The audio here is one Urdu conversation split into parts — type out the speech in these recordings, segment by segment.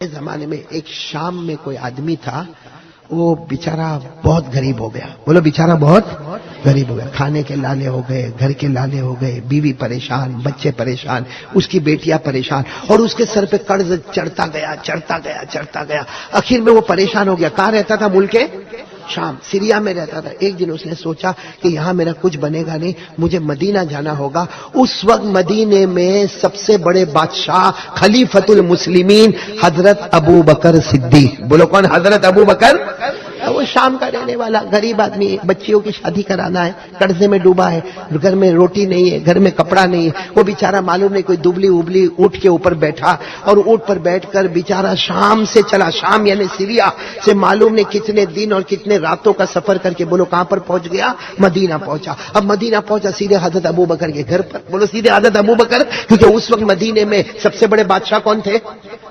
زمانے میں ایک شام میں کوئی آدمی تھا، وہ بیچارہ بہت غریب ہو گیا. بولو بیچارہ بہت غریب ہو گیا. کھانے کے لالے ہو گئے، گھر کے لالے ہو گئے، بیوی پریشان، بچے پریشان، اس کی بیٹیاں پریشان، اور اس کے سر پہ قرض چڑھتا گیا. آخر میں وہ پریشان ہو گیا. کہاں رہتا تھا؟ ملک شام، سیریا میں رہتا تھا. ایک دن اس نے سوچا کہ یہاں میرا کچھ بنے گا نہیں، مجھے مدینہ جانا ہوگا. اس وقت مدینے میں سب سے بڑے بادشاہ خلیفۃ المسلمین حضرت ابو بکر صدیق. بولو کون؟ حضرت ابو بکر. وہ شام کا رہنے والا غریب آدمی، بچیوں کی شادی کرانا ہے، قرضے میں ڈوبا ہے، گھر میں روٹی نہیں ہے، گھر میں کپڑا نہیں ہے. وہ بیچارہ معلوم نہیں کوئی دبلی ابلی اونٹ کے اوپر بیٹھا، اور اونٹ پر بیٹھ کر بیچارہ شام سے چلا. شام یعنی سیریا سے معلوم نہیں کتنے دن اور کتنے راتوں کا سفر کر کے بولو کہاں پر پہنچ گیا؟ مدینہ پہنچا. اب مدینہ پہنچا سیدھے حضرت ابو بکر کے گھر پر. بولو سیدھے حضرت ابو بکر، کیونکہ اس وقت مدینے میں سب سے بڑے بادشاہ کون تھے؟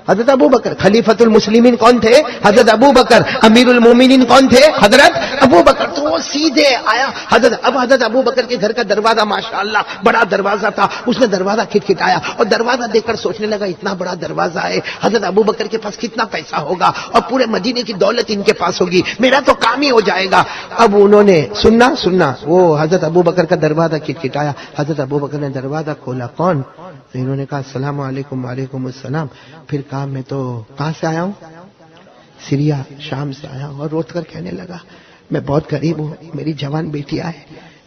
حضرت ابو بکر. خلیفۃ المسلمین کون تھے؟ حضرت ابو بکر. امیر المومنین کون تھے؟ حضرت ابو بکر. تو وہ سیدھے آیا حضرت ابو بکر کے گھر کا دروازہ ماشاءاللہ بڑا دروازہ تھا. اس نے دروازہ کھٹکھٹایا اور دروازہ دیکھ کر سوچنے لگا اتنا بڑا دروازہ ہے، حضرت ابو بکر کے پاس کتنا پیسہ ہوگا اور پورے مدینے کی دولت ان کے پاس ہوگی، میرا تو کام ہی ہو جائے گا. اب انہوں نے سننا وہ حضرت ابو بکر کا دروازہ کھٹکھٹایا. حضرت ابو بکر نے دروازہ کھولا. کون؟ تو انہوں نے کہا السلام علیکم. وعلیکم السلام. پھر کہا میں تو کہاں سے آیا ہوں؟ سیریا، شام سے آیا ہوں. اور روت کر کہنے لگا میں بہت غریب ہوں، میری جوان بیٹی آئے،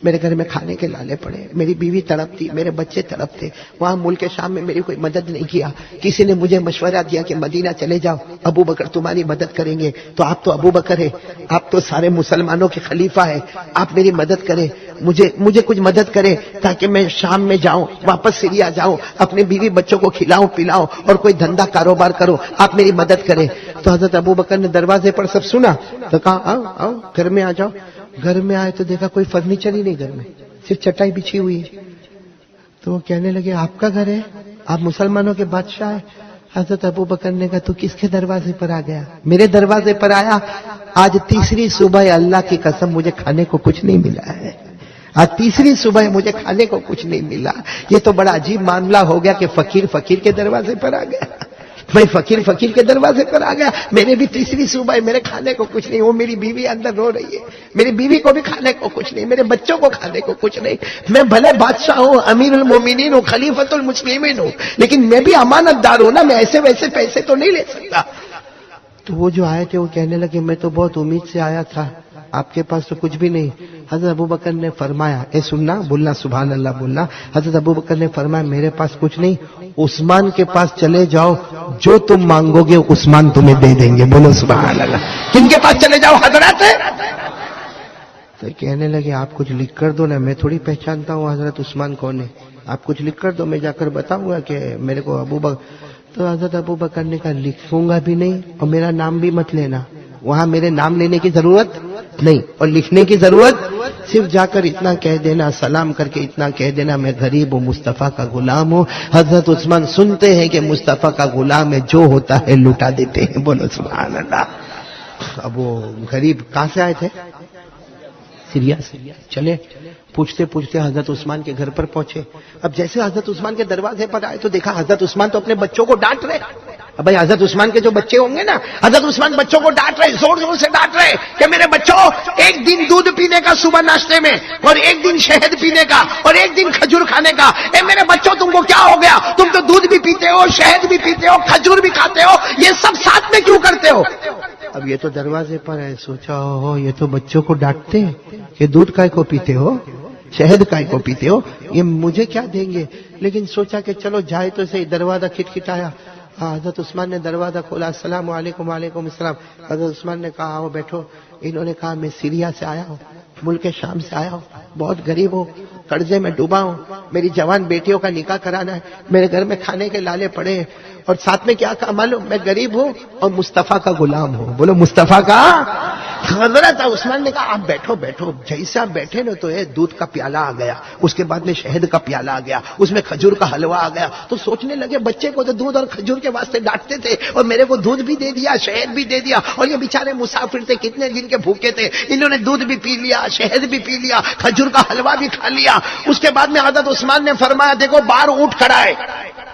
میرے گھر میں کھانے کے لالے پڑے، میری بیوی تڑپتی، میرے بچے تڑپتے. وہاں ملک شام میں میری کوئی مدد نہیں کیا. کسی نے مجھے مشورہ دیا کہ مدینہ چلے جاؤ، ابو بکر تمہاری مدد کریں گے. تو آپ تو ابو بکر ہے، آپ تو سارے مسلمانوں کے خلیفہ ہے، آپ میری مدد کریں، مجھے کچھ مدد کرے تاکہ میں شام میں جاؤں، واپس سیریا جاؤں، اپنے بیوی بچوں کو کھلاؤں پلاؤں اور کوئی دھندا کاروبار کروں، آپ میری مدد کریں. تو حضرت ابو بکر نے دروازے پر سب سنا تو کہا آؤ گھر میں آ جاؤ. گھر میں آئے تو دیکھا کوئی فرنیچر ہی نہیں، گھر میں صرف چٹائی بچھی ہوئی ہے. تو وہ کہنے لگے آپ کا گھر ہے، آپ مسلمانوں کے بادشاہ ہیں. حضرت ابو بکر نے کہا تو کس کے دروازے پر آ گیا؟ میرے دروازے پر آیا. آج تیسری صبح اللہ کی قسم مجھے کھانے کو کچھ نہیں ملا ہے. آج تیسری صبح مجھے کھانے کو کچھ نہیں ملا. یہ تو بڑا عجیب معاملہ ہو گیا کہ فقیر کے دروازے پر آ گیا. میں فقیر کے دروازے پر آ گیا. میرے بھی تیسری صبح ہے، میرے کھانے کو کچھ نہیں. وہ میری بیوی اندر رو رہی ہے، میری بیوی کو بھی کھانے کو کچھ نہیں، میرے بچوں کو کھانے کو کچھ نہیں. میں بھلے بادشاہ ہوں، امیر المومنین ہوں، خلیفۃ المسلمین ہوں، لیکن میں بھی امانت دار ہوں نا، میں ایسے ویسے پیسے تو نہیں لے سکتا. تو وہ جو آئے تھے وہ کہنے لگے میں تو بہت امید سے آیا تھا، آپ کے پاس تو کچھ بھی نہیں. حضرت ابو بکر نے فرمایا سننا، بولنا سبحان اللہ بولنا. حضرت ابو بکر نے فرمایا میرے پاس کچھ نہیں، عثمان کے پاس چلے جاؤ، جو تم مانگو گے عثمان تمہیں دے دیں گے. بولو سبحان اللہ. کن کے پاس چلے جاؤ حضرت؟ تو کہنے لگے آپ کچھ لکھ کر دو نا، میں تھوڑی پہچانتا ہوں حضرت عثمان کون ہے، آپ کچھ لکھ کر دو، میں جا کر بتاؤں گا کہ میرے کو ابو بکر. تو حضرت ابو بکر نے کہا لکھوں گا بھی نہیں اور میرا نام بھی مت لینا، وہاں میرے نام لینے کی ضرورت نہیں اور لکھنے کی ضرورت، صرف جا کر اتنا کہہ دینا، سلام کر کے اتنا کہہ دینا میں غریب ہوں، مصطفیٰ کا غلام ہوں. حضرت عثمان سنتے ہیں کہ مصطفیٰ کا غلام ہے، جو ہوتا ہے لٹا دیتے ہیں. بولو سبحان اللہ. اب وہ غریب کہاں سے آئے تھے؟ سیریا سے. چلے پوچھتے حضرت عثمان کے گھر پر پہنچے. اب جیسے حضرت عثمان کے دروازے پر آئے تو دیکھا حضرت عثمان تو اپنے بچوں کو ڈانٹ رہے. اب بھائی حضرت عثمان کے جو بچے ہوں گے نا، حضرت عثمان بچوں کو ڈانٹ رہے، زور سے ڈانٹ رہے کہ میرے بچوں ایک دن دودھ پینے کا صبح ناشتے میں، اور ایک دن شہد پینے کا، اور ایک دن کھجور کھانے کا. اے میرے بچوں تم کو کیا ہو گیا؟ تم تو دودھ بھی پیتے ہو، شہد بھی پیتے ہو، کھجور بھی کھاتے ہو، یہ سب ساتھ میں کیوں کرتے ہو؟ اب یہ تو دروازے پر ہے. سوچا ہو یہ تو بچوں کو ڈانٹتے کہ دودھ کائے کو پیتے ہو، شہد کائے کو پیتے ہو، یہ مجھے کیا دیں گے. لیکن سوچا کہ چلو جائے تو صحیح. دروازہ کھٹکھٹایا. حضرت عثمان نے دروازہ کھولا. السلام علیکم. وعلیکم السلام. حضرت عثمان نے کہا آؤ بیٹھو. انہوں نے کہا میں سیریا سے آیا ہوں، ملک شام سے آیا ہوں، بہت غریب ہوں، قرضے میں ڈوبا ہوں، میری جوان بیٹیوں کا نکاح کرانا ہے، میرے گھر میں کھانے کے لالے پڑے ہیں، اور ساتھ میں کیا کہا معلوم؟ میں غریب ہوں اور مصطفیٰ کا غلام ہوں. بولو مصطفیٰ کا. حضرت عثمان نے کہا آپ بیٹھو. جیسے آپ بیٹھے نا تو دودھ کا پیالہ آ گیا، اس کے بعد میں شہد کا پیالہ آ گیا، اس میں کھجور کا حلوہ آ گیا. تو سوچنے لگے بچے کو تو دودھ اور کھجور کے واسطے ڈانٹتے تھے اور میرے کو دودھ بھی دے دیا، شہد بھی دے دیا، اور یہ بیچارے مسافر تھے، کتنے دن کے بھوکے تھے، انہوں نے دودھ بھی پی لیا، شہد بھی پی لیا، کھجور کا حلوہ بھی کھا لیا. اس کے بعد میں حضرت عثمان نے فرمایا دیکھو باہر اونٹ کھڑا ہے،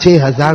6000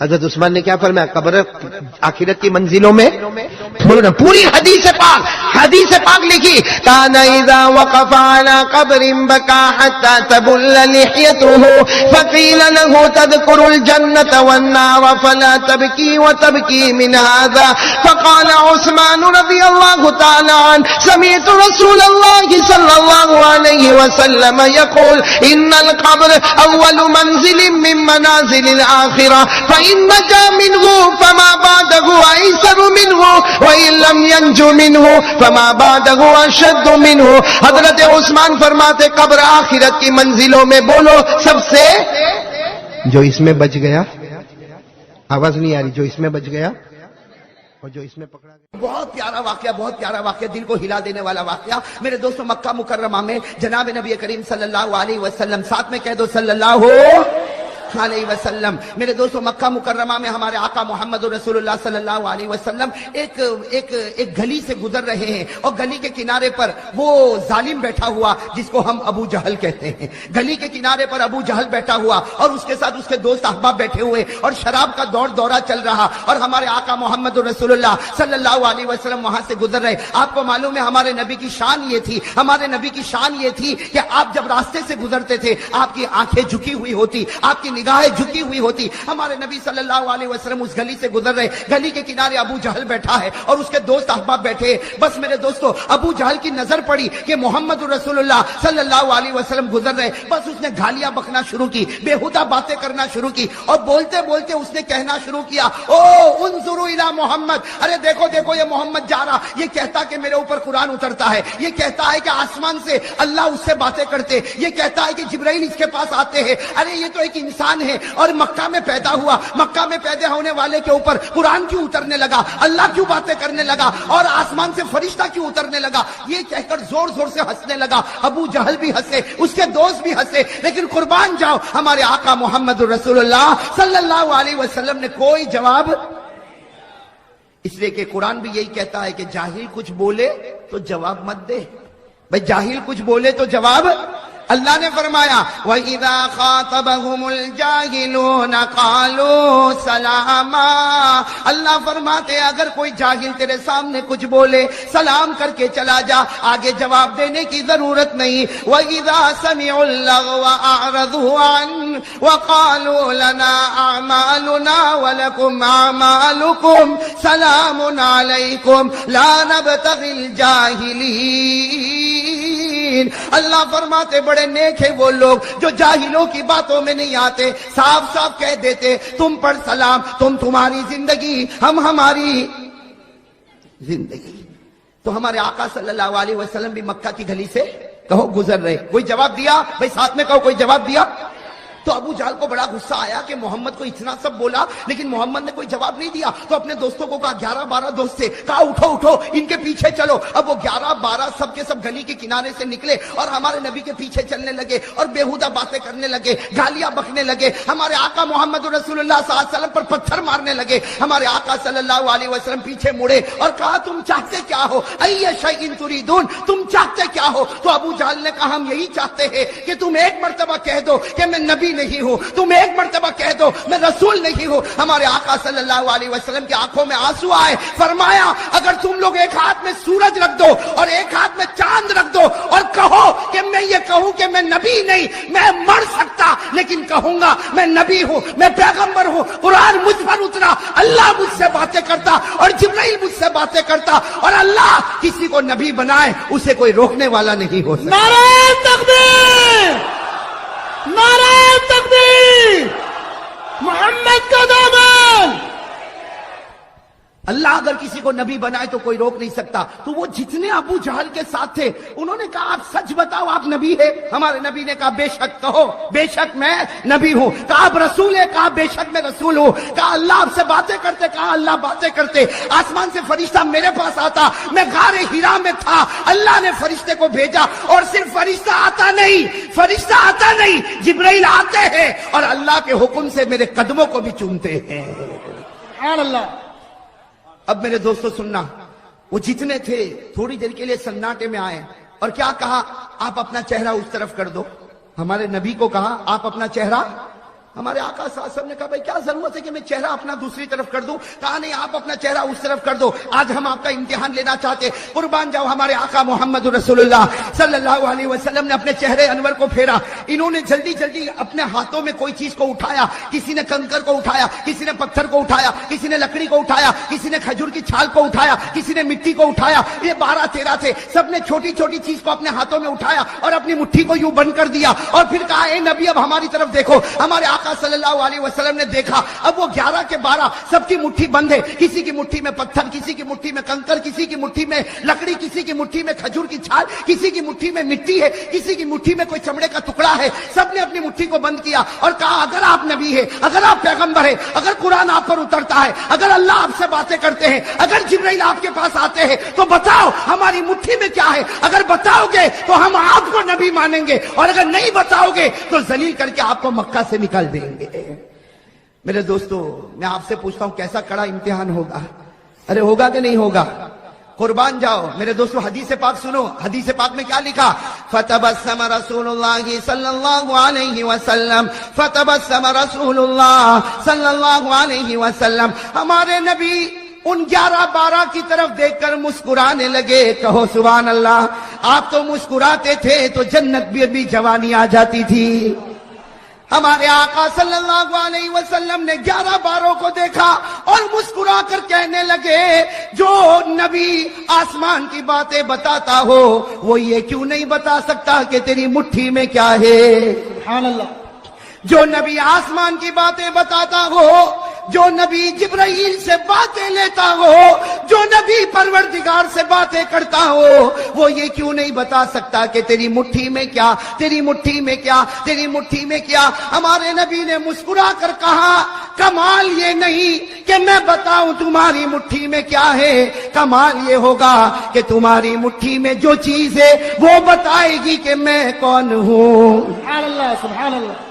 حضرت عثمان نے کیا فرمایا؟ قبر آخرت کی منزلوں میں پوری حدیث پاک لکھی، کان اذا وقف على قبر بكى حتى تبل لحيته فقيل له تذكر الجنة والنار فلا تبكي وتبكي من هذا، فقال عثمان رضي الله تعالى عنه سمعت رسول الله صلى الله عليه وسلم يقول ان القبر اول منزل من منازل الاخرة فإن نجا منه فما بعده أيسر منه وإن لم ينجو منه فما بعده أشد منه۔ حضرت عثمان فرماتے قبر آخرت کی منزلوں میں بولو سب سے جو اس میں بچ گیا، آواز نہیں آ رہی، جو اس میں بچ گیا اور جو اس میں پکڑا گیا۔ بہت پیارا واقعہ، دل کو ہلا دینے والا واقعہ میرے دوستوں۔ مکہ مکرمہ میں جناب نبی کریم صلی اللہ علیہ وسلم، ساتھ میں کہہ دو صلی اللہ علیہ وسلم۔ میرے دوستوں مکہ مکرمہ میں ہمارے آقا محمد رسول اللہ صلی اللہ علیہ وسلم ایک گلی سے گزر رہے ہیں، اور گلی کے کنارے پر وہ ظالم بیٹھا ہوا جس کو ہم ابو جہل کہتے ہیں۔ گلی کے کنارے پر ابو جہل بیٹھا ہوا اور اس کے ساتھ اس کے دوست احباب بیٹھے ہوئے، اور شراب کا دورہ چل رہا، اور ہمارے آقا محمد رسول اللہ صلی اللہ علیہ وسلم وہاں سے گزر رہے۔ آپ کو معلوم ہے ہمارے نبی کی شان یہ تھی کہ آپ جب راستے سے گزرتے تھے آپ کی آنکھیں جھکی ہوئی ہوتی، آپ کی نگاہیں جھکی ہوئی ہوتی۔ ہمارے نبی صلی اللہ علیہ وسلم اس گلی سے گزر رہے، گلی کے کنارے ابو جہل بیٹھا ہے اور اس کے دوست احباب بیٹھے ہیں۔ بس میرے دوستو ابو جہل کی نظر پڑی کہ محمد رسول اللہ صلی اللہ علیہ وسلم گزر رہے، بس اس نے گالیاں بکنا شروع کی، بےہودہ باتیں کرنا شروع کی، اور بولتے بولتے اس نے کہنا شروع کیا، او انظروا الی محمد، ارے دیکھو دیکھو یہ محمد جا رہا، یہ کہتا کہ میرے اوپر قرآن اترتا ہے، یہ کہتا ہے کہ آسمان سے اللہ اس سے باتیں کرتے، یہ کہتا ہے کہ جبرائیل اس کے پاس آتے ہیں، ارے یہ تو ایک انسان ہے اور مکہ میں پیدا ہوا، مکہ میں پیدا ہونے والے کے اوپر قرآن کیوں اترنے لگا، اللہ کیوں باتیں کرنے لگا، اور آسمان سے فرشتہ کیوں اترنے لگا، یہ کہہ کر زور زور سے ہنسنے لگا۔ ابو جہل بھی ہنسے، اس کے دوست بھی ہنسے، لیکن قربان جاؤ ہمارے آقا محمد رسول اللہ صلی اللہ علیہ وسلم نے کوئی جواب، اس لیے کہ قرآن بھی یہی کہتا ہے کہ جاہل کچھ بولے تو جواب مت دے، بھئی جاہل کچھ بولے تو جواب۔ اللہ نے فرمایا وَإِذَا خَاطَبَهُمُ الْجَاهِلُونَ قَالُوا سَلَامًا، اللہ فرماتے اگر کوئی جاہل تیرے سامنے کچھ بولے سلام کر کے چلا جا، آگے جواب دینے کی ضرورت نہیں۔ وَإِذَا سَمِعُوا اللَّغْوَ أَعْرَضُوا عَنْهُ وَقَالُوا لَنَا أَعْمَالُنَا وَلَكُمْ أَعْمَالُكُمْ سَلَامٌ عَلَيْكُمْ لَا نَبْتَغِي الْجَاهِلِينَ۔ اللہ فرماتے بڑے نیک ہیں وہ لوگ جو جاہلوں کی باتوں میں نہیں آتے، صاف صاف کہہ دیتے تم پر سلام، تمہاری زندگی ہم ہماری زندگی۔ تو ہمارے آقا صلی اللہ علیہ وسلم بھی مکہ کی گلی سے کہو گزر رہے، کوئی جواب دیا؟ بھئی ساتھ میں کہو کوئی جواب دیا؟ تو ابو جہل کو بڑا غصہ آیا کہ محمد کو اتنا سب بولا لیکن محمد نے کوئی جواب نہیں دیا، تو اپنے دوستوں کو کہا 11-12 دوست سے کہا اٹھو ان کے پیچھے چلو۔ اب وہ 11-12 سب کے سب گلی کے کنارے سے نکلے اور ہمارے نبی کے پیچھے چلنے لگے اور بےہودہ باتیں کرنے لگے، گالیاں بکنے لگے، ہمارے آقا محمد رسول اللہ صلی اللہ علیہ وسلم پر پتھر مارنے لگے۔ ہمارے آقا صلی اللہ علیہ وسلم پیچھے مڑے اور کہا تم چاہتے کیا ہو، ای شیء تریدون، تم چاہتے کیا ہو؟ تو ابو جہل نے کہا ہم یہی چاہتے ہیں کہ تم ایک مرتبہ کہہ دو کہ میں نبی نہیں ہوں، تم ایک مرتبہ کہہ دو میں رسول نہیں ہوں۔ ہمارے آقا صلی اللہ علیہ وسلم کی آنکھوں میں آنسو آئے، فرمایا اگر تم لوگ ایک ہاتھ میں سورج رکھ دو اور ایک ہاتھ میں چاند رکھ دو اور کہو کہ میں یہ کہوں کہ میں نبی نہیں، میں مر سکتا لیکن کہوں گا میں نبی ہوں، میں پیغمبر ہوں، قرآن مجھ پر اترا، اللہ مجھ سے باتیں کرتا اور جبرائیل مجھ سے باتیں کرتا، اور اللہ کسی کو نبی بنائے اسے کوئی روکنے والا نہیں ہو سکتا۔ نعرہ تکبیر، نعرہ تکبیر، محمد کا دامن۔ اللہ اگر کسی کو نبی بنائے تو کوئی روک نہیں سکتا۔ تو وہ جتنے ابو جہل کے ساتھ تھے انہوں نے کہا آپ سچ بتاؤ آپ نبی ہے؟ ہمارے نبی نے کہا بے شک کہو، بے شک میں نبی ہوں۔ کہا آپ رسول ہے؟ کہا بے شک میں رسول ہوں۔ کہا اللہ آپ سے باتیں کرتے؟ کہا اللہ باتیں کرتے۔ آسمان سے فرشتہ میرے پاس آتا، میں غار حرا میں تھا، اللہ نے فرشتے کو بھیجا، اور صرف فرشتہ آتا نہیں جبرائیل آتے ہیں اور اللہ کے حکم سے میرے قدموں کو بھی چومتے ہیں۔ سبحان اللہ۔ اب میرے دوستو سننا، وہ جتنے تھے تھوڑی دیر کے لیے سناٹے میں آئے اور کیا کہا آپ اپنا چہرہ اس طرف کر دو۔ ہمارے نبی کو کہا آپ اپنا چہرہ ہمارے آقا صلی اللہ علیہ وسلم نے کہا بھائی کیا ضرورت ہے کہ میں چہرہ اپنا دوسری طرف کر دوں؟ کہا نہیں، آپ اپنا چہرہ اس طرف کر دو، آج ہم آپ کا امتحان لینا چاہتے۔ قربان جاؤ، ہمارے آقا محمد رسول اللہ صلی اللہ علیہ وسلم نے اپنے چہرے انور کو پھیرا، انہوں نے جلدی جلدی اپنے ہاتھوں میں کوئی چیز کو اٹھایا، کسی نے کنکر کو اٹھایا، کسی نے پتھر کو اٹھایا، کسی نے لکڑی کو اٹھایا، کسی نے کھجور کی چھال کو اٹھایا، کسی نے مٹی کو اٹھایا، یہ 12-13 تھے، سب نے چھوٹی چھوٹی چیز کو اپنے ہاتھوں میں اٹھایا اور اپنی مٹھی کو یوں بند کر دیا اور پھر کہا اے نبی اب ہماری طرف دیکھو۔ ہمارے آقا صلی اللہ علیہ وسلم نے دیکھا، اب وہ 11 کے 12 سب کی مٹھی بند ہے، کسی کی مٹھی میں پتھر، کسی کی مٹھی میں کنکر، کسی کی مٹھی میں لکڑی، کسی کی مٹھی میں کھجور کی چھال، کسی کی مٹھی میں مٹی ہے، کسی کی مٹھی میں کوئی چمڑے کا ٹکڑا ہے۔ سب نے اپنی مٹھی کو بند کیا اور کہا اگر آپ نبی ہے، اگر آپ پیغمبر ہے، اگر قرآن آپ پر اترتا ہے، اگر اللہ آپ سے باتیں کرتے ہیں، اگر جبرائیل آپ کے پاس آتے ہیں تو بتاؤ ہماری مٹھی میں کیا ہے؟ اگر بتاؤ گے تو ہم آپ کو نبی مانیں گے اور اگر نہیں بتاؤ گے تو ذلیل کر کے آپ کو مکہ سے نکال دیں گے۔ میرے دوستو، میں آپ سے پوچھتا ہوں کیسا کڑا امتحان ہوگا؟ ارے ہوگا کہ نہیں ہوگا؟ قربان جاؤ میرے دوستو، حدیث پاک سنو، حدیث پاک میں کیا لکھا؟ فتبسم رسول اللہ صلی اللہ علیہ وسلم، فتبسم رسول اللہ صلی اللہ علیہ وسلم، ہمارے نبی ان 11-12 کی طرف دیکھ کر مسکرانے لگے۔ کہو سبحان اللہ۔ آپ تو مسکراتے تھے تو جنت بھی جوانی آ جاتی تھی۔ ہمارے آقا صلی اللہ علیہ وسلم نے 11-12 کو دیکھا اور مسکرا کر کہنے لگے جو نبی آسمان کی باتیں بتاتا ہو وہ یہ کیوں نہیں بتا سکتا کہ تیری مٹھی میں کیا ہے؟ سبحان اللہ۔ جو نبی آسمان کی باتیں بتاتا ہو، جو نبی جبرائیل سے باتیں لیتا ہو، جو نبی پروردگار سے باتیں کرتا ہو، وہ یہ کیوں نہیں بتا سکتا کہ تیری مٹھی میں کیا، تیری مٹھی میں کیا، تیری مٹھی میں کیا؟ ہمارے نبی نے مسکرا کر کہا کمال یہ نہیں کہ میں بتاؤں تمہاری مٹھی میں کیا ہے، کمال یہ ہوگا کہ تمہاری مٹھی میں جو چیز ہے وہ بتائے گی کہ میں کون ہوں۔ سبحان اللہ، سبحان اللہ۔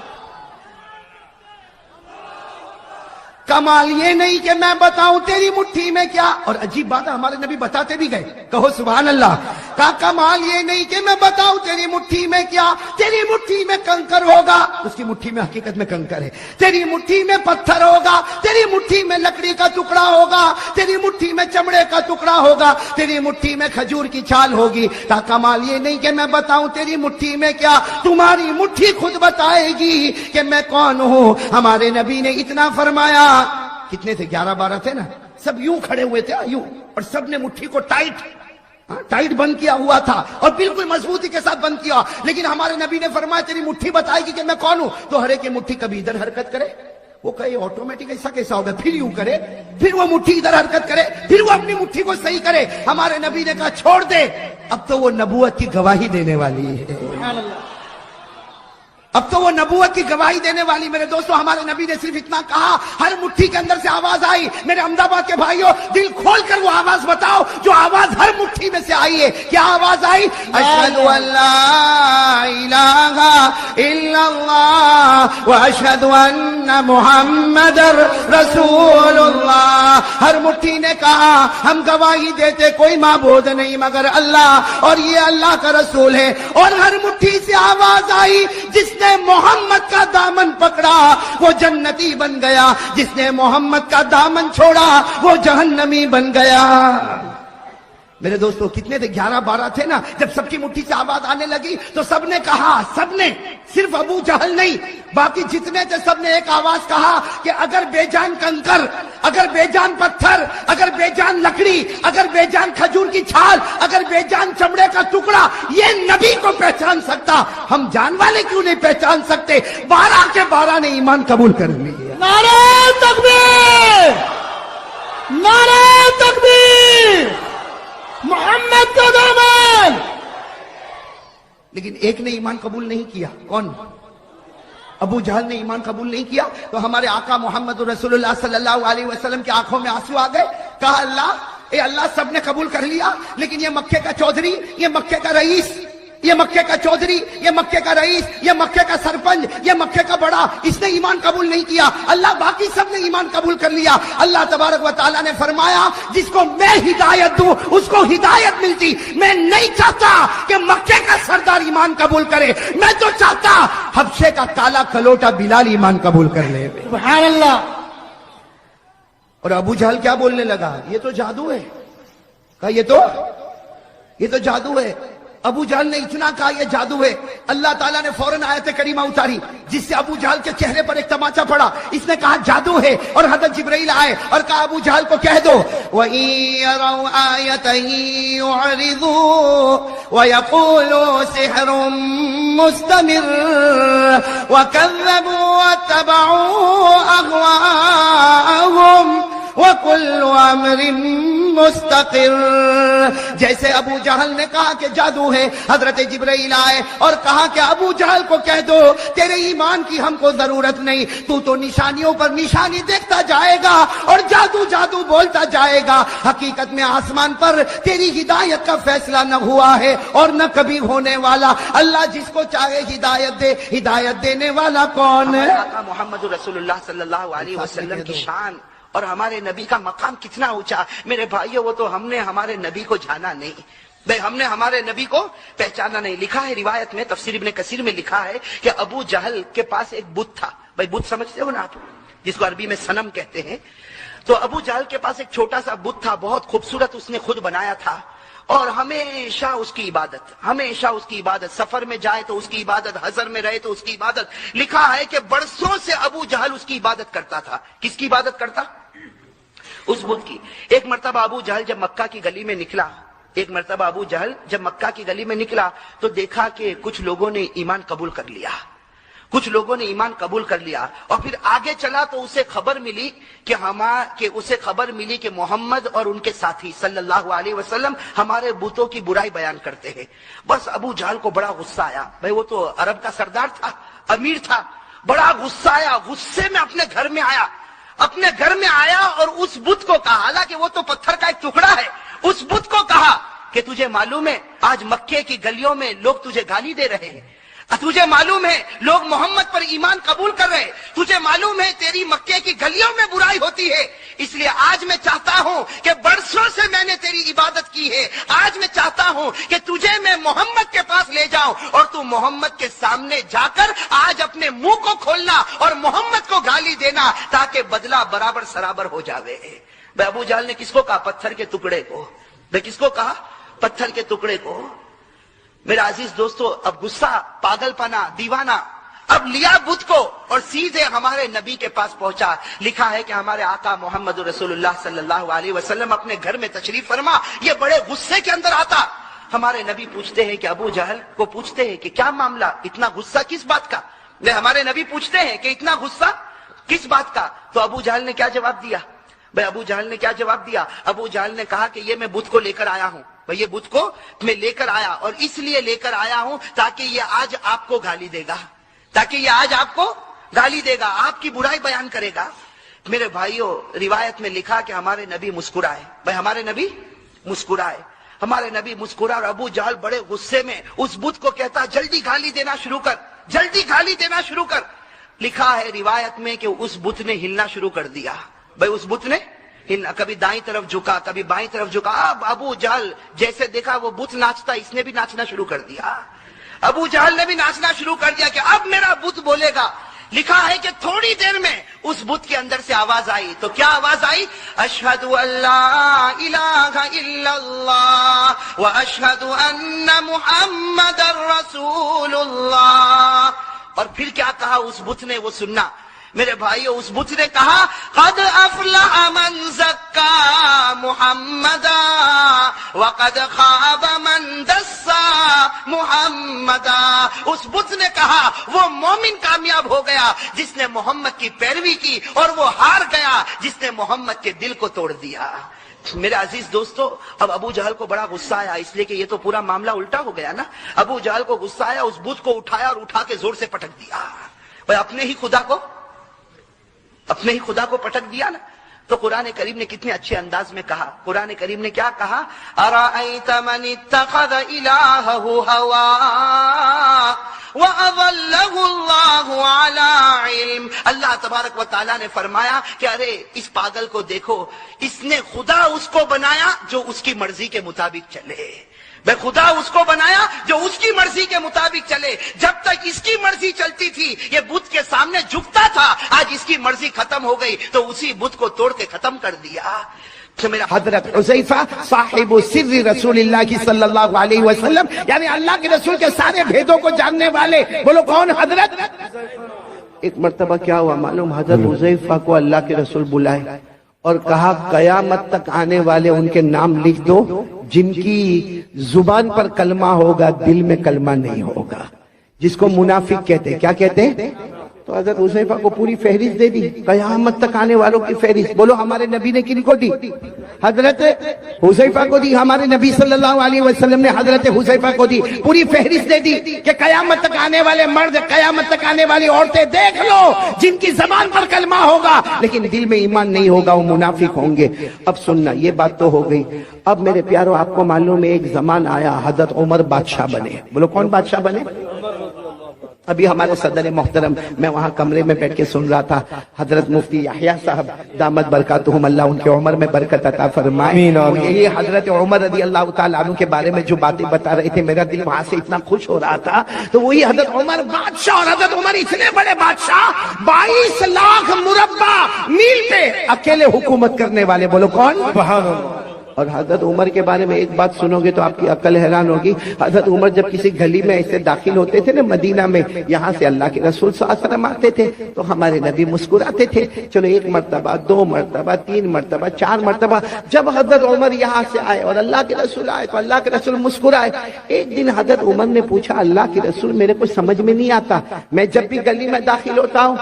کمال یہ نہیں کہ میں بتاؤں تیری مٹھی میں کیا، اور عجیب بات ہے ہمارے نبی بتاتے بھی گئے۔ کہو سبحان اللہ۔ کہا کمال یہ نہیں کہ میں بتاؤں تیری مٹھی میں کیا، تیری مٹھی میں کنکر ہوگا، اس کی مٹھی میں حقیقت میں کنکر ہے، تیری مٹھی میں پتھر ہوگا، تیری مٹھی میں لکڑی کا ٹکڑا ہوگا، تیری مٹھی میں چمڑے کا ٹکڑا ہوگا، تیری مٹھی میں کھجور کی چھال ہوگی۔ کہا کمال یہ نہیں کہ میں بتاؤں تیری مٹھی میں کیا، تمہاری مٹھی خود بتائے گی کہ میں کون ہوں۔ ہمارے نبی نے اتنا فرمایا۔ کتنے تھے؟ 11-12 تھے نا، سب یوں کھڑے ہوئے تھے یوں، اور سب نے مٹھی کو ٹائٹ بند کیا ہوا تھا اور بالکل مضبوطی کے ساتھ بند کیا، لیکن ہمارے نبی نے فرمایا تیری مٹھی بتائے گی کہ میں کون ہوں۔ تو ہر ایک کی مٹھی کبھی ادھر حرکت کرے، وہ کہے آٹومیٹک ایسا کیسا ہوگا، پھر یوں کرے، پھر وہ مٹھی ادھر حرکت کرے، پھر وہ اپنی مٹھی کو صحیح کرے۔ ہمارے نبی نے کہا چھوڑ دے، اب تو وہ نبوت کی گواہی دینے والی ہے۔ سبحان اللہ۔ اب تو وہ نبوت کی گواہی دینے والی۔ میرے دوستو، ہمارے نبی نے صرف اتنا کہا، ہر مٹھی کے اندر سے آواز آئی۔ میرے احمد آباد کے بھائیوں، دل کھول کر وہ آواز بتاؤ جو آواز ہر مٹھی میں سے آئی ہے۔ کیا آواز آئی؟ اشہد ان لا الہ الا اللہ واشہد ان محمد رسول اللہ۔ ہر مٹھی نے کہا ہم گواہی دیتے کوئی معبود نہیں مگر اللہ اور یہ اللہ کا رسول ہے۔ اور ہر مٹھی سے آواز آئی جس نے محمد کا دامن پکڑا وہ جنتی بن گیا، جس نے محمد کا دامن چھوڑا وہ جہنمی بن گیا۔ میرے دوستو کتنے تھے؟ 11-12 تھے نا۔ جب سب کی مٹھی سے آواز آنے لگی تو سب نے کہا، سب نے، صرف ابو جہل نہیں، باقی جتنے تھے سب نے ایک آواز کہا کہ اگر بے جان کنکر، اگر بے جان پتھر، اگر بے جان لکڑی، اگر بے جان کھجور کی چھال، اگر بے جان چمڑے کا ٹکڑا یہ نبی کو پہچان سکتا، ہم جان والے کیوں نہیں پہچان سکتے؟ 12 کے 12 نے ایمان قبول کر لیا۔ نعرہ تکبیر، نعرہ تکبیر، محمد کا دامن۔ لیکن ایک نے ایمان قبول نہیں کیا، کون؟ ابو جہل نے ایمان قبول نہیں کیا۔ تو ہمارے آقا محمد رسول اللہ صلی اللہ علیہ وسلم کی آنکھوں میں آنسو آ گئے۔ کہا اللہ، اے اللہ، سب نے قبول کر لیا لیکن یہ مکے کا چودھری، یہ مکے کا رئیس، یہ مکے کا چودھری، یہ مکے کا رئیس، یہ مکے کا سرپنچ، یہ مکے کا بڑا، اس نے ایمان قبول نہیں کیا، اللہ باقی سب نے ایمان قبول کر لیا۔ اللہ تبارک و تعالیٰ نے فرمایا جس کو میں ہدایت دوں اس کو ہدایت ملتی۔ میں نہیں چاہتا کہ مکے کا سردار ایمان قبول کرے، میں تو چاہتا حبشے کا کالا کلوٹا بلال ایمان قبول کر لے۔ سبحان اللہ۔ اور ابو جہل کیا بولنے لگا؟ یہ تو جادو ہے۔ کہا یہ تو جادو ہے۔ ابو جہل نے اتنا کہا یہ جادو ہے، اللہ تعالیٰ نے فوراً آیت کریمہ اتاری جس سے ابو جہل کے چہرے پر ایک تماچا پڑا۔ اس نے کہا جادو ہے، اور حضرت جبرائیل آئے اور کہا ابو جہل کو کہہ دو وَإِن يَرَوْا آيَةً يُعْرِضُوا وَيَقُولُوا سِحْرٌ مُسْتَمِرٌّ وَكَذَّبُوا وَاتَّبَعُوا أَهْوَاءَهُمْ وَكُلُّ أَمْرٍ مستقر۔ جیسے ابو جہل نے کہا کہ جادو ہے، حضرت جبرائیل آئے اور کہا کہ ابو جہل کو کہہ دو تیرے ایمان کی ہم کو ضرورت نہیں، تو نشانیوں پر نشانی دیکھتا جائے گا اور جادو جادو بولتا جائے گا، حقیقت میں آسمان پر تیری ہدایت کا فیصلہ نہ ہوا ہے اور نہ کبھی ہونے والا۔ اللہ جس کو چاہے ہدایت دے، ہدایت دینے والا کون ہے؟ آقا محمد رسول اللہ صلی اللہ علیہ وسلم کی شان اور ہمارے نبی کا مقام کتنا اونچا۔ میرے بھائیو وہ تو ہم نے ہمارے نبی کو جانا نہیں، ہم نے ہمارے نبی کو پہچانا نہیں۔ لکھا ہے روایت میں، تفسیر ابن کثیر میں لکھا ہے کہ ابو جہل کے پاس ایک بت تھا۔ بھائی بت سمجھتے ہو نا آپ، جس کو عربی میں صنم کہتے ہیں۔ تو ابو جہل کے پاس ایک چھوٹا سا بت تھا، بہت خوبصورت، اس نے خود بنایا تھا، اور ہمیشہ اس کی عبادت، سفر میں جائے تو اس کی عبادت، حضر میں رہے تو اس کی عبادت۔ لکھا ہے کہ برسوں سے ابو جہل اس کی عبادت کرتا تھا۔ کس کی عبادت کرتا؟ اس بت کی۔ ایک مرتبہ ابو جہل جب مکہ کی گلی میں نکلا تو دیکھا کہ کچھ لوگوں نے ایمان قبول کر لیا، اور پھر آگے چلا تو اسے خبر ملی کہ محمد اور ان کے ساتھی صلی اللہ علیہ وسلم ہمارے بتوں کی برائی بیان کرتے ہیں۔ بس ابو جہل کو بڑا غصہ آیا، بھائی وہ تو عرب کا سردار تھا، امیر تھا، بڑا غصہ آیا، غصے میں اپنے گھر میں آیا اور اس بت کو کہا، حالانکہ وہ تو پتھر کا ایک ٹکڑا ہے، اس بت کو کہا کہ تجھے معلوم ہے آج مکے کی گلیوں میں لوگ تجھے گالی دے رہے ہیں، تجھے معلوم ہے لوگ محمد پر ایمان قبول کر رہے ہیں، تجھے معلوم ہے تیری مکے کی گلیوں میں برائی ہوتی ہے، اس لیے آج میں چاہتا ہوں کہ برسوں سے میں نے تیری عبادت کی ہے، آج میں چاہتا ہوں کہ تجھے میں محمد کے پاس لے جاؤں اور تو محمد کے سامنے جا کر آج اپنے منہ کو کھولنا اور محمد کو گالی دینا تاکہ بدلہ برابر سرابر ہو جاوے۔ بھائی ابو جہل نے کس کو کہا؟ پتھر کے ٹکڑے کو۔ بھائی کس کو کہا؟ پتھر کے ٹکڑے کو۔ میرا عزیز دوستو، اب غصہ، پاگل پنا، دیوانہ اب لیا بت کو اور سیدھے ہمارے نبی کے پاس پہنچا۔ لکھا ہے کہ ہمارے آقا محمد رسول اللہ صلی اللہ علیہ وسلم اپنے گھر میں تشریف فرما، یہ بڑے غصے کے اندر آتا۔ ہمارے نبی پوچھتے ہیں کہ ابو جہل کو پوچھتے ہیں کہ کیا معاملہ، اتنا غصہ کس بات کا؟ ہمارے نبی پوچھتے ہیں کہ اتنا غصہ کس بات کا؟ تو ابو جہل نے کیا جواب دیا؟ ابو جہل نے کہا کہ یہ میں بت کو لے کر آیا ہوں، یہ بت کو میں لے کر آیا اور اس لیے لے کر آیا ہوں تاکہ یہ آج آپ کو گالی دے گا، آپ کی برائی بیان کرے گا۔ میرے بھائیوں، روایت میں لکھا کہ ہمارے نبی مسکرائے، ہمارے نبی مسکرا اور ابو جہل بڑے غصے میں اس بت کو کہتا جلدی گالی دینا شروع کر۔ لکھا ہے روایت میں کہ اس بت نے ہلنا شروع کر دیا۔ اس بت نے کبھی دائیں طرف جھکا، کبھی بائیں طرف جھکا۔ اب ابو جہل جیسے دیکھا وہ بت ناچتا، اس نے بھی ناچنا شروع کر دیا۔ ابو جہل نے بھی ناچنا شروع کر دیا کہ اب میرا بت بولے گا۔ لکھا ہے کہ تھوڑی دیر میں اس بت کے اندر سے آواز آئی، تو کیا آواز آئی؟ اشہد ان لا الہ الا اللہ واشہد ان محمد رسول اللہ۔ اور پھر کیا کہا اس بت نے، وہ سننا میرے بھائیو۔ اس بت نے کہا قد افلح من زکا محمدا وقد خاب من دسا محمدا۔ اس بت نے کہا وہ مومن کامیاب ہو گیا جس نے محمد کی پیروی کی، اور وہ ہار گیا جس نے محمد کے دل کو توڑ دیا۔ میرے عزیز دوستو، اب ابو جہل کو بڑا غصہ آیا، اس لیے کہ یہ تو پورا معاملہ الٹا ہو گیا نا۔ ابو جہل کو غصہ آیا، اس بت کو اٹھایا اور اٹھا کے زور سے پٹک دیا۔ اپنے ہی خدا کو پٹک دیا نا۔ تو قرآن کریم نے کتنے اچھے انداز میں کہا. قرآن کریم نے کیا کہا؟ ارأیت من اتخذ الہہ ہوا وَأَضَلَّهُ اللَّهُ عَلَىٰ عِلْمٍ. اللہ تبارک و تعالیٰ نے فرمایا کہ ارے اس پاگل کو دیکھو، اس نے خدا اس کو بنایا جو اس کی مرضی کے مطابق چلے. میں خدا اس کو بنایا جو اس کی مرضی کے مطابق چلے. جب تک اس کی مرضی چلتی تھی یہ بت کے سامنے جھکتا تھا، آج اس کی مرضی ختم ہو گئی تو اسی بت کو توڑ کے ختم کر دیا. حضرت حذیفہ صاحب سر رسول اللہ کی صلی اللہ علیہ وسلم، یعنی اللہ کے رسول کے سارے بھیدوں کو جاننے والے. بولو کون؟ حضرت. ایک مرتبہ کیا ہوا معلوم؟ حضرت حذیفہ کو اللہ کے رسول بلائے اور کہا قیامت تک آنے والے ان کے نام لکھ دو جن کی زبان پر کلمہ ہوگا دل میں کلمہ نہیں ہوگا، جس کو منافق کہتے. کیا کہتے ہیں؟ تو حضرت حذیفہ کو پوری فہرست دے دی، قیامت تک آنے والوں کی فہرست. بولو ہمارے نبی نے کن کو دی؟ حضرت حذیفہ کو دی. ہمارے نبی صلی اللہ علیہ وسلم نے حضرت حذیفہ کو دی، پوری فہرست دے دی کہ قیامت تک آنے والے مرد، قیامت تک آنے والی عورتیں دیکھ لو جن کی زبان پر کلمہ ہوگا لیکن دل میں ایمان نہیں ہوگا، وہ منافق ہوں گے. اب سننا، یہ بات تو ہو گئی. اب میرے پیارو آپ کو معلوم ہے ایک زمان آیا حضرت عمر بادشاہ بنے. بولو کون بادشاہ بنے؟ ابھی ہمارے صدر محترم، میں وہاں کمرے میں بیٹھ کے سن رہا تھا، حضرت مفتی یحییٰ صاحب دامت برکاتہم، اللہ ان کے عمر میں برکت عطا فرمائے. یہی حضرت عمر رضی اللہ تعالیٰ عنہ کے بارے میں جو باتیں بتا رہے تھے، میرا دل وہاں سے اتنا خوش ہو رہا تھا. تو وہی حضرت عمر بادشاہ، اور حضرت عمر اتنے بڑے بادشاہ 22 لاکھ مربع میل پہ اکیلے حکومت کرنے والے. بولو کون؟ سبحان اللہ. اور حضرت عمر کے بارے میں ایک بات سنو گے تو آپ کی عقل حیران ہوگی. حضرت عمر جب کسی گلی میں ایسے داخل ہوتے تھے نا مدینہ میں، یہاں سے اللہ کے رسول صلی اللہ علیہ وسلم آتے تھے تو ہمارے نبی مسکراتے تھے. چلو ایک مرتبہ، 2 مرتبہ، 3 مرتبہ، 4 مرتبہ جب حضرت عمر یہاں سے آئے اور اللہ کے رسول آئے تو اللہ کے رسول مسکرائے. ایک دن حضرت عمر نے پوچھا اللہ کے رسول میرے کو سمجھ میں نہیں آتا، میں جب بھی گلی میں داخل ہوتا ہوں،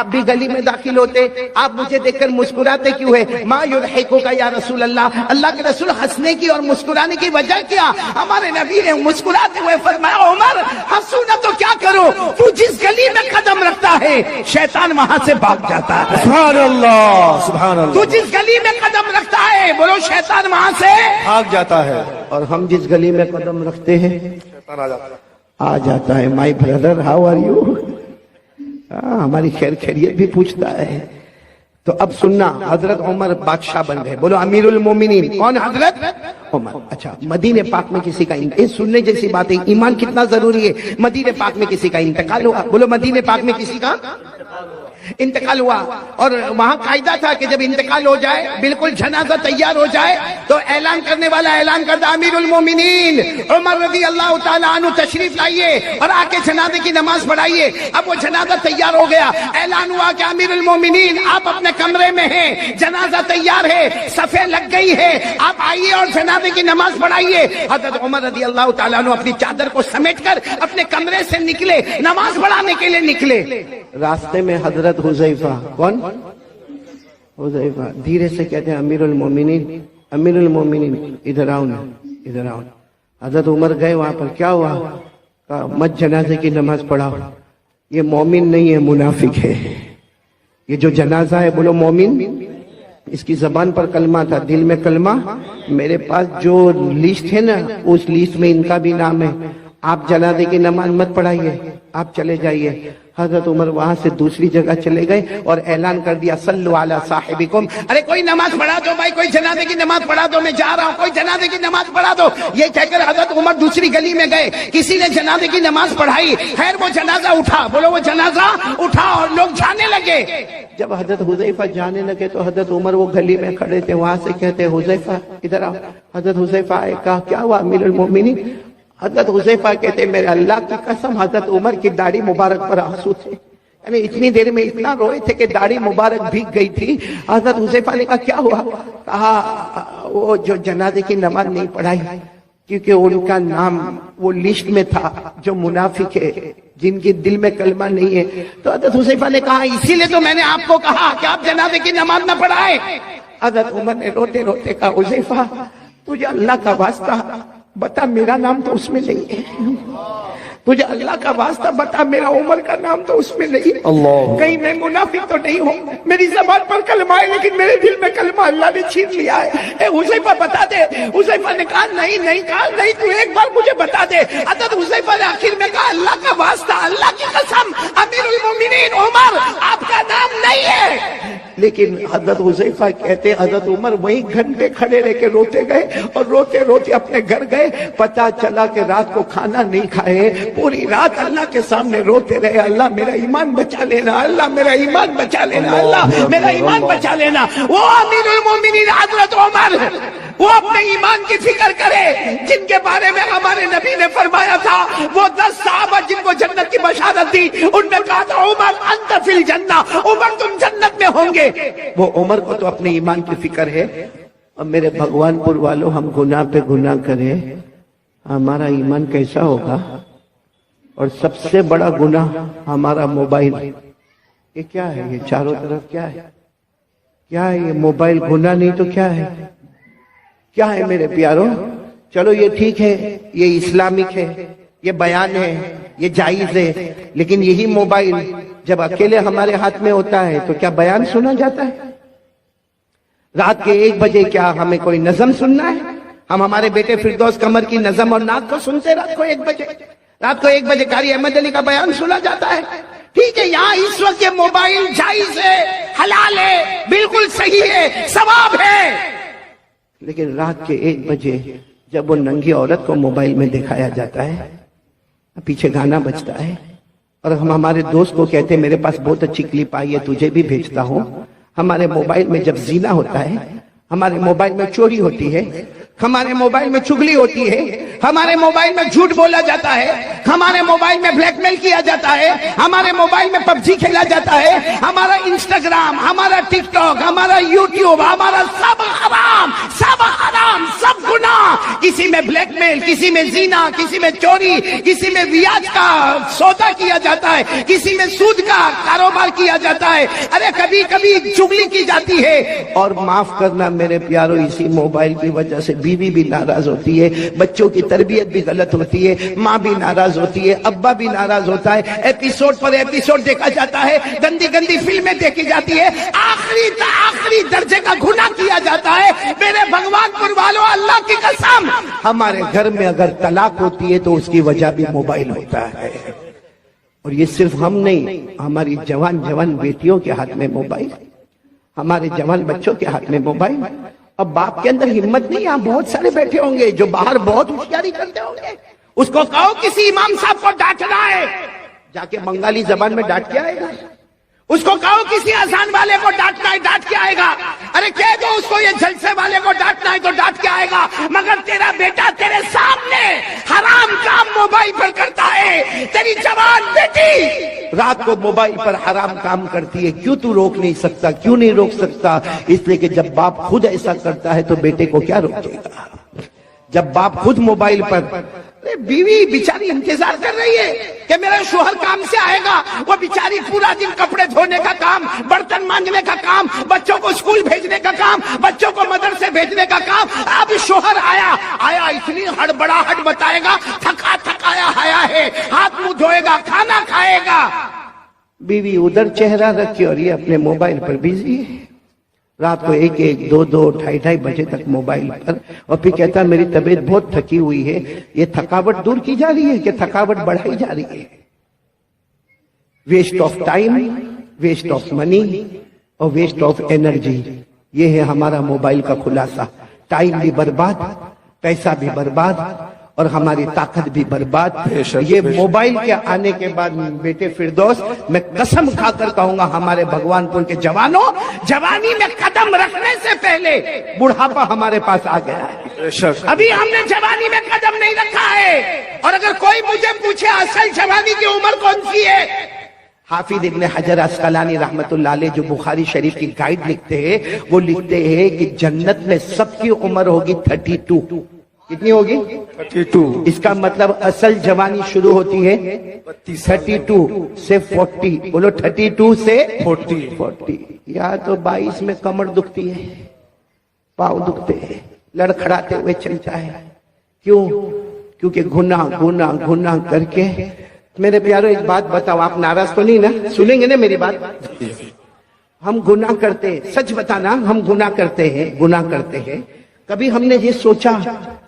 آپ بھی گلی میں داخل ہوتے، آپ مجھے دیکھ کر مسکراتے کیوں ہے؟ ما یضحکک یا رسول اللہ. اللہ رسول ہنسنے کی اور مسکرانے کی وجہ کیا؟ ہمارے نبی نے مسکراتے ہوئے فرمایا عمر ہنسوں نہ تو کیا کرو، تو جس گلی میں قدم رکھتا ہے شیطان وہاں سے بھاگ جاتا ہے. سبحان اللہ، سبحان اللہ. تو جس گلی میں قدم رکھتا ہے، بولو شیطان وہاں سے بھاگ جاتا ہے. اور ہم جس گلی میں قدم رکھتے ہیں شیطان آ جاتا ہے. My brother how are you. ہماری خیر خیریت بھی پوچھتا ہے. تو اب سننا، حضرت عمر بادشاہ بن گئے. بولو امیر المومنین. کون؟ حضرت عمر. اچھا، مدینہ پاک میں کسی کا سننے جیسی بات ہے، ایمان کتنا ضروری ہے. مدینہ پاک میں کسی کا انتقال ہوا. بولو مدینہ پاک میں کسی کا انتقال ہوا، اور وہاں قاعدہ تھا کہ جب انتقال ہو جائے، بالکل جنازہ تیار ہو جائے تو اعلان کرنے والا اعلان کرتا امیر المومنین عمر رضی اللہ تعالیٰ عنہ تشریف لائیے اور آ کے جنازے کی نماز پڑھائیے. اب وہ جنازہ تیار ہو گیا، اعلان ہوا کہ امیر المومنین آپ اپنے کمرے میں ہیں، جنازہ تیار ہے، صفیں لگ گئی ہے، آپ آئیے اور جنازے کی نماز پڑھائیے. حضرت عمر رضی اللہ تعالیٰ عنہ اپنی چادر کو سمیٹ کر اپنے کمرے سے نکلے، نماز پڑھانے کے لیے نکلے. راستے میں حضرت حذیفہ، کون؟ حذیفہ دھیرے سے کہتے ہیں امیر المومنین، امیر المومنین ادھر آؤ نا، ادھر آؤ. حضرت عمر گئے وہاں پر، کیا ہوا؟ کہا مت جنازے کی نماز پڑھاؤ، یہ مومن نہیں ہے، منافق ہے. یہ جو جنازہ ہے، بولو مومن. اس کی زبان پر کلمہ تھا، دل میں کلمہ. میرے پاس جو لسٹ ہے نا اس لسٹ میں ان کا بھی نام ہے. آپ جنازے کی نماز مت پڑھائیے، آپ چلے جائیے. حضرت عمر وہاں سے دوسری جگہ چلے گئے اور اعلان کر دیا صلو علی صاحبکم. ارے کوئی نماز پڑھا دو بھائی، کوئی جنازے کی نماز پڑھا دو، میں جا رہا ہوں، کوئی جنازے کی نماز پڑھا دو. یہ کہہ کر حضرت عمر دوسری گلی میں گئے، کسی نے جنازے کی نماز پڑھائی. خیر وہ جنازہ اٹھا، بولو وہ جنازہ اٹھا اور لوگ جانے لگے. جب حضرت حذیفہ جانے لگے تو حضرت عمر وہ گلی میں کھڑے تھے، وہاں سے کہتے حذیفہ ادھر آؤ. حضرت حذیفہ آئے، کہا کیا ہوا امیر المومنین؟ حضرت حذیفہ کہتے میرے اللہ کی قسم حضرت عمر کی داڑھی مبارک پر آنسو تھے، یعنی اتنی دیر میں اتنا روئے تھے کہ داڑھی مبارک بھیگ گئی تھی. حضرت حذیفہ نے کہا کیا ہوا؟ کہا وہ جو جنازے کی نماز نہیں پڑھائی کیونکہ ان کا نام وہ لسٹ میں تھا جو منافق ہے، جن کے دل میں کلمہ نہیں ہے. تو حضرت حذیفہ نے کہا اسی لیے تو میں نے آپ کو کہا کہ آپ جنازے کی نماز نہ پڑھائیں. حضرت عمر نے روتے روتے کہا حذیفہ تجھے اللہ کا واسطہ بتا، میرا نام تو اس میں نہیں ہے. مجھے اللہ کا واسطہ بتا میرا عمر کا نام تو اس میں نہیں، اللہ، کہیں میں منافق تو نہیں ہوں، میری زبان پر کلمہ ہے لیکن میرے دل میں کلمہ اللہ نے چھین لیا ہے۔ اے حذیفہ بتا دے۔ حذیفہ نے کہا نہیں کہا نہیں، تو ایک بار مجھے بتا دے۔ حضرت حذیفہ نے آخر میں کہا اللہ کا واسطہ، اللہ کی قسم، امیر المومنین عمر آپ کا نام نہیں ہے۔ لیکن حضرت حذیفہ کہتے حضرت عمر وہیں گھنٹے کھڑے رہ کے روتے گئے اور روتے روتے اپنے گھر گئے، پتہ چلا کہ رات کو کھانا نہیں کھائے، پوری رات اللہ کے سامنے روتے رہے، اللہ میرا ایمان بچا لینا، اللہ میرا ایمان بچا لینا، اللہ میرا ایمان بچا لینا۔ وہ امیر المومنین حضرت عمر، وہ اپنے ایمان کی فکر کرے جن کے بارے میں ہمارے نبی نے فرمایا تھا، وہ 10 صحابہ جن کو جنت کی بشارت دی، ان میں کہا تھا عمر انت فی الجنہ، عمر تم جنت میں ہوں گے۔ وہ عمر کو تو اپنے ایمان کی فکر ہے۔ اور میرے بھگوان پور والوں، ہم گناہ پہ گناہ کریں، ہمارا ایمان کیسا ہوگا؟ اور سب سے بڑا گناہ ہمارا موبائل۔ یہ کیا ہے؟ یہ چاروں طرف کیا ہے؟ کیا ہے یہ موبائل؟ گناہ نہیں تو کیا ہے؟ کیا ہے میرے پیاروں؟ چلو یہ ٹھیک ہے، یہ اسلامک ہے، یہ بیان ہے، یہ جائز ہے، لیکن یہی موبائل جب اکیلے ہمارے ہاتھ میں ہوتا ہے تو کیا بیان سنا جاتا ہے؟ رات کے 1 بجے کیا ہمیں کوئی نظم سننا ہے؟ ہم ہمارے بیٹے فردوس قمر کی نظم اور نعت کو سنتے رات کو 1 بجے، رات کو 1 بجے قاری احمد علی کا بیان سنا جاتا ہے۔ ٹھیک ہے، یہاں اس وقت یہ موبائل جائز ہے، حلال ہے، بالکل صحیح ہے، ثواب ہے، لیکن رات کے 1 بجے جب وہ ننگی عورت کو موبائل میں دکھایا جاتا ہے، پیچھے گانا بجتا ہے، اور ہم ہمارے دوست کو کہتے ہیں میرے پاس بہت اچھی کلپ آئی ہے تجھے بھی بھیجتا ہوں۔ ہمارے موبائل میں جب زنا ہوتا ہے، ہمارے موبائل میں چوری ہوتی ہے، ہمارے موبائل میں چگلی ہوتی ہے، ہمارے موبائل میں جھوٹ بولا جاتا ہے، ہمارے موبائل میں بلیک میل کیا جاتا ہے، ہمارے موبائل میں PUBG کھیلا جاتا ہے، ہمارا انسٹاگرام، ہمارا ٹک ٹاک، ہمارا یوٹیوب، ہمارا سب حرام، سب حرام، سب گناہ۔ کسی میں بلیک میل، کسی میں زنا، کسی میں چوری، کسی میں بیاج کا سودا کیا جاتا ہے، کسی میں سود کا کاروبار کیا جاتا ہے، ارے کبھی کبھی چگلی کی جاتی ہے۔ اور معاف کرنا میرے پیارو، اسی موبائل کی وجہ سے بیوی بھی ناراض ہوتی ہے، بچوں کی تربیت بھی غلط ہوتی ہے، ماں بھی ناراض ہوتی ہے، ابا بھی ناراض ہوتا ہے، ایپیسوڈ پر ایپیسوڈ دیکھا جاتا ہے، گندی گندی فلمیں دیکھی جاتی ہے، آخری درجے کا گناہ کیا جاتا ہے۔ میرے بھگوان پور والوں، اللہ کی قسم، ہمارے گھر میں اگر طلاق ہوتی ہے تو اس کی وجہ بھی موبائل ہوتا ہے۔ اور یہ صرف ہم نہیں، ہماری جوان بیٹیوں کے ہاتھ میں موبائل، ہمارے جوان بچوں کے ہاتھ میں موبائل۔ اب باپ کے اندر ہمت نہیں، یہاں بہت سارے بیٹھے ہوں گے جو باہر بہت ہوشیاری کرتے ہوں گے، اس کو کہو کسی امام صاحب کو ڈانٹنا ہے، جا کے بنگالی زبان میں ڈانٹ کے آئے گا۔ اس کو کہو کسی اذان والے کو ڈانٹنا ہے، ڈانٹ کے آئے گا۔ ارے کہہ دو اس کو یہ جلسے والے کو ڈانٹنا ہے تو ڈانٹ کے آئے گا۔ مگر تیرا بیٹا تیرے سامنے حرام کام موبائل پر کرتا ہے، تیری جوان بیٹی رات کو موبائل پر حرام کام کرتی ہے، کیوں تو روک نہیں سکتا؟ کیوں نہیں روک سکتا؟ اس لیے کہ جب باپ خود ایسا کرتا ہے تو بیٹے کو کیا روکے گا؟ جب باپ خود موبائل پر، بیوی بیچاری انتظار کر رہی ہے کہ میرا شوہر کام سے آئے گا، وہ بیچاری پورا دن کپڑے دھونے کا کام، برتن مانجنے کا کام، بچوں کو اسکول بھیجنے کا کام، بچوں کو مدرسے بھیجنے کا کام۔ اب شوہر آیا اتنی ہڑبڑاہٹ بتائے گا، تھکایا آیا ہے، ہاتھ منہ دھوئے گا، کھانا کھائے گا، بیوی ادھر چہرہ رکھی اور یہ اپنے موبائل پر بزی ہے، رات کو 1-1, 2-2, 2:30 بجے تک موبائل پر، اور پھر کہتا میری طبیعت بہت تھکی ہوئی ہے۔ یہ تھکاوٹ دور کی جا رہی ہے کہ تھکاوٹ بڑھائی جا رہی ہے؟ Waste of time, waste of money اور ویسٹ آف انرجی، یہ ہے ہمارا موبائل کا خلاصہ۔ ٹائم بھی برباد، پیسہ بھی برباد، اور ہماری طاقت بھی برباد۔ یہ موبائل کے آنے کے بعد بیٹے فردوس، میں قسم کھا کر کہوں گا ہمارے بھگوان پور کے جوانوں، جوانی میں قدم رکھنے سے پہلے بڑھاپا ہمارے پاس آ گیا ہے۔ ابھی ہم نے جوانی میں قدم نہیں رکھا ہے۔ اور اگر کوئی مجھے پوچھے اصل جوانی کی عمر کون سی ہے، حافظ ابن حجر عسقلانی رحمت اللہ علیہ جو بخاری شریف کی گائیڈ لکھتے ہیں، وہ لکھتے ہیں کہ جنت میں سب کی عمر ہوگی 32۔ کتنی ہوگی؟ 32۔ اس کا مطلب اصل جوانی شروع ہوتی ہے 32 سے 40۔ بولو 32 سے 40۔ یا تو 22 میں کمر دکھتی ہے، پاؤں دکھتے ہیں، لڑکھڑاتے ہوئے چلتا ہے۔ کیوں؟ کیونکہ گناہ کر کے. میرے پیارو ایک بات بتاؤ, آپ ناراض تو نہیں نا؟ سنیں گے نا میری بات؟ ہم گناہ کرتے, سچ بتانا, ہم گناہ کرتے ہیں. کبھی ہم نے یہ سوچا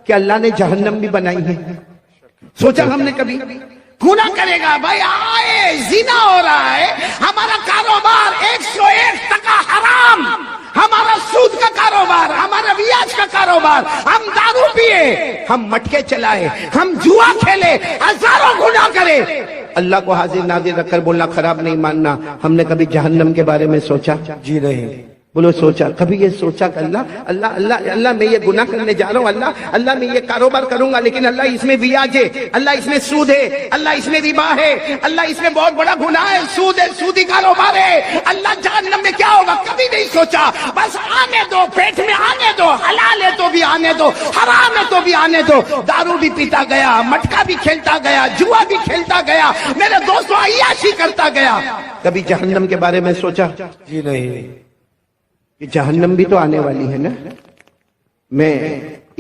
کہ اللہ نے جہنم بھی بنائی ہے؟ سوچا ہم نے کبھی؟ گناہ کرے گا بھائی, آئے زنا ہو رہا ہے, ہمارا کاروبار 101% حرام, ہمارا سود کا کاروبار, ہمارا ریاض کا کاروبار, ہم دارو پیے, ہم مٹکے چلائے, ہم جوا کھیلے, ہزاروں گناہ کرے. اللہ کو حاضر ناظر رکھ کر بولنا خراب نہیں ماننا. ہم نے کبھی جہنم کے بارے میں سوچا؟ جی نہیں. بولو سوچا. کبھی یہ سوچا کہ اللہ میں یہ گناہ کرنے جا رہا ہوں, اللہ میں یہ کاروبار کروں گا, لیکن اللہ اس میں بیاج ہے, اللہ اس میں سود ہے, اللہ اس میں ربا ہے, اللہ اس میں بہت بڑا گناہ ہے, سود ہے, سودی کاروبار ہے, اللہ جہنم میں کیا ہوگا؟ کبھی نہیں سوچا. بس آنے دو, پیٹ میں آنے دو, حلال ہے تو بھی آنے دو, حرام ہے تو بھی آنے دو. دارو بھی پیتا گیا, مٹکا بھی کھیلتا گیا, جوا بھی کھیلتا گیا, میرے دوستوں عیاشی کرتا گیا. کبھی جہنم کے بارے میں سوچا؟ جی نہیں. کہ جہنم بھی تو آنے والی ہے نا. میں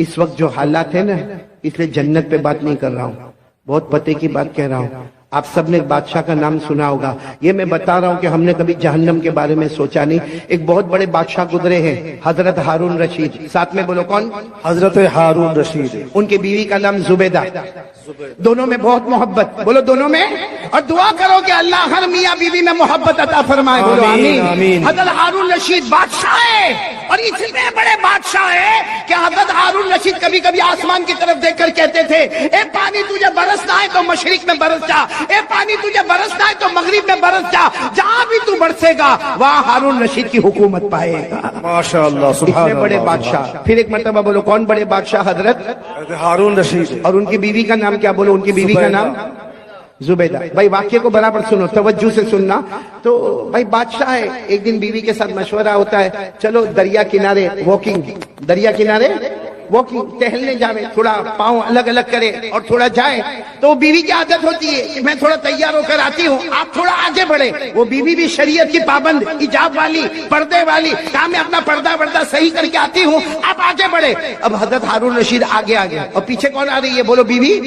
اس وقت جو حالات ہیں نا, اس لیے جنت پہ بات نہیں کر رہا ہوں, بہت پتے کی بات کہہ رہا ہوں. آپ سب نے بادشاہ کا نام سنا ہوگا, یہ میں بتا رہا ہوں کہ ہم نے کبھی جہنم کے بارے میں سوچا نہیں. ایک بہت بڑے بادشاہ گزرے ہیں, حضرت ہارون رشید. ساتھ میں بولو کون؟ حضرت ہارون رشید. ان کی بیوی کا نام زبیدہ. دونوں میں بہت محبت, بولو دونوں میں. اور دعا کرو کہ اللہ ہر میاں بیوی میں محبت عطا فرمائے, بولو آمین. حضرت ہارون رشید بادشاہ ہے, اور اتنے بڑے بادشاہ ہے کہ حضرت ہارون رشید کبھی کبھی آسمان کی طرف دیکھ کر کہتے تھے, اے پانی تجھے برسنا ہے تو مشرق میں برس جا, اے پانی تجھے برسنا ہے تو مغرب میں برس جا, جہاں بھی تو برسے گا وہاں ہارون رشید کی حکومت پائے گا. ماشاءاللہ, سبحان اتنے بڑے اللہ. بادشاہ. پھر ایک مرتبہ بولو کون بڑے بادشاہ؟ حضرت ہارون رشید. اور ان کی بیوی کا نام کیا؟ بولو ان کی بیوی کا نام زبیدہ. بھائی واقعے کو برابر سنو, توجہ سے سننا. تو بھائی بادشاہ ہے, ایک دن بیوی کے ساتھ مشورہ ہوتا ہے, چلو دریا کنارے واکنگ, دریا کنارے واکنگ, ٹہلنے جاوے, تھوڑا پاؤں الگ الگ کرے اور تھوڑا جائے. تو بیوی کی عادت ہوتی ہے کہ میں تھوڑا تیار ہو کر آتی ہوں, آپ تھوڑا آگے بڑھے. وہ بیوی بھی شریعت کی پابند, حجاب والی, پردے والی, کہا میں اپنا پردہ صحیح کر کے آتی ہوں, آپ آگے بڑھے. اب حضرت ہارون رشید آگے آ گیا, اور پیچھے کون آ رہی ہے؟ بولو بیوی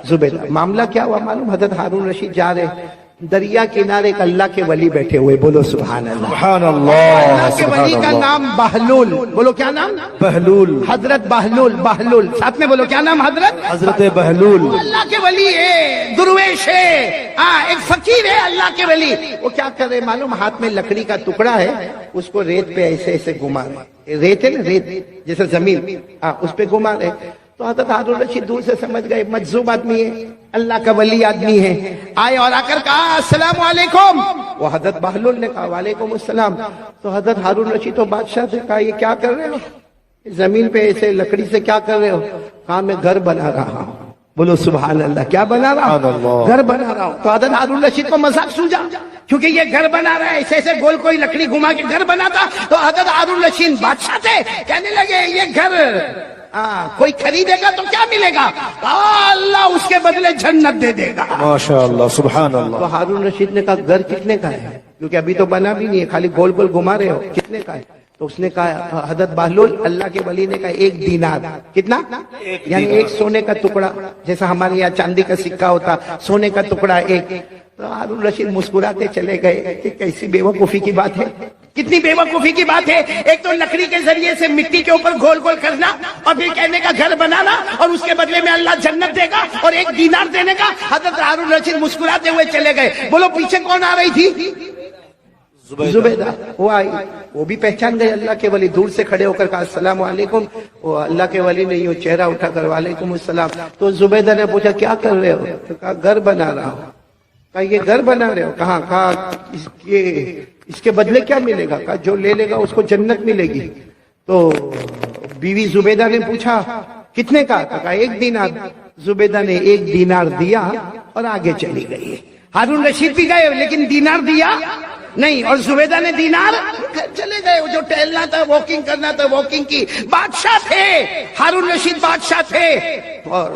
زبیدہ. معاملہ کیا ہوا معلوم؟ حضرت ہارون رشید جا رہے, دریا کنارے ایک اللہ کے ولی بیٹھے ہوئے, بولو سبحان اللہ. سبحان اللہ. اللہ کے ولی کا نام بہلول. بولو کیا نام؟ بہلول. حضرت بہلول. ساتھ میں بولو کیا نام؟ حضرت بہلول. اللہ کے ولی ہے, درویش ہے, ایک فقیر ہے, اللہ کے ولی. وہ کیا کر رہے معلوم؟ ہاتھ میں لکڑی کا ٹکڑا ہے, اس کو ریت پہ ایسے ایسے گھما رہے. ریت ہے نا, ریت جیسے زمین, اس پہ گھما رہے. تو حضرت ہارون رشید دور سے سمجھ گئے مجذوب آدمی ہے, اللہ کا ولی آدمی ہے. آئے اور آ کر کہا السلام علیکم. وہ حضرت بہلول نے کہا وعلیکم السلام. تو حضرت ہارون رشید تو بادشاہ سے کہا یہ کیا کر رہے ہو, زمین پہ ایسے لکڑی سے کیا کر رہے ہو؟ کہا میں گھر بنا رہا ہوں. بولو سبحان اللہ. کیا بنا رہا ہوں؟ گھر بنا رہا ہوں. تو حضرت ہارون رشید کو مذاق سوجا, کیونکہ یہ گھر بنا رہا ہے, ایسے ایسے گول کوئی لکڑی گھما کے گھر بناتا. تو حضرت ہارون رشید بادشاہ تھے, کہنے لگے یہ گھر کوئی خریدے گا تو کیا ملے گا؟ اللہ اس کے بدلے جنت دے دے گا. ماشاءاللہ, سبحان اللہ. تو ہارون رشید نے کہا گھر کتنے کا ہے؟ کیونکہ ابھی تو بنا بھی نہیں ہے, خالی گول گول گھما رہے ہو, کتنے کا ہے؟ تو اس نے کہا, حضرت بہلول اللہ کے ولی نے کہا 1 دینار. کتنا؟ یعنی ایک سونے کا ٹکڑا, جیسا ہمارے یہاں چاندی کا سکہ ہوتا, سونے کا ٹکڑا ایک. تو ہارون رشید مسکراتے چلے گئے کہ کیسی بیوقوفی کی بات ہے, کتنی بیوقوفی کی بات ہے. ایک تو لکڑی کے ذریعے سے مٹی کے اوپر گول گول کرنا, اور پھر کہنے کا گھر بنانا, اور اس کے بدلے میں اللہ جنت دے گا, اور 1 دینار دینے کا. حضرت ہارون رشید مسکراتے ہوئے چلے گئے. بولو پیچھے کون آ رہی تھی؟ زبیدہ. وہ آئی, وہ بھی پہچان گئے اللہ کے ولی, دور سے کھڑے ہو کر کہا السلام علیکم. وہ اللہ کے ولی نے یوں چہرہ اٹھا کر وعلیکم السلام. تو زبیدہ نے پوچھا کیا کر رہے ہو؟ تو کہا گھر بنا رہا ہوں. کہا یہ گھر بنا رہے ہو؟ کہا اس کے بدلے کیا ملے گا؟ کہا جو لے لے گا اس کو جنت ملے گی. تو بیوی زبیدہ نے پوچھا کتنے کا؟ کہا 1 دینار. زبیدہ نے 1 دینار دیا اور آگے چلی گئی. ہارون رشید بھی گئے لیکن دینار دیا نہیں, اور زبیدہ نے دینار چلے گئے. جو ٹہلنا تھا, واکنگ کرنا تھا, واکنگ کی. بادشاہ تھے, ہارون رشید بادشاہ تھے, اور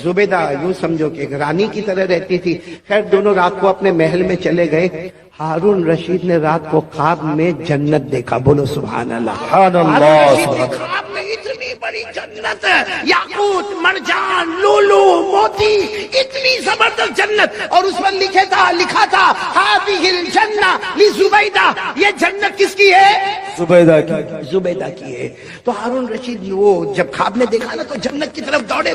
زبیدہ یوں سمجھو کہ ایک رانی کی طرح رہتی تھی. خیر دونوں رات کو اپنے محل میں چلے گئے. ہارون رشید نے رات کو خواب میں جنت دیکھا. بولو سبحان اللہ. سبحان اللہ. خواب نہیں اتنی بڑی جنت، یاقوت مرجان لولو موتی، اتنی زبردست جنت، اور اس پر لکھا تھا ہذہ الجنہ لزبیدہ، یہ جنت کس کی ہے؟ زبیدہ کی. زبیدہ کی ہے. تو ہارون رشید وہ جب خواب میں دیکھا نا تو جنت کی طرف دوڑے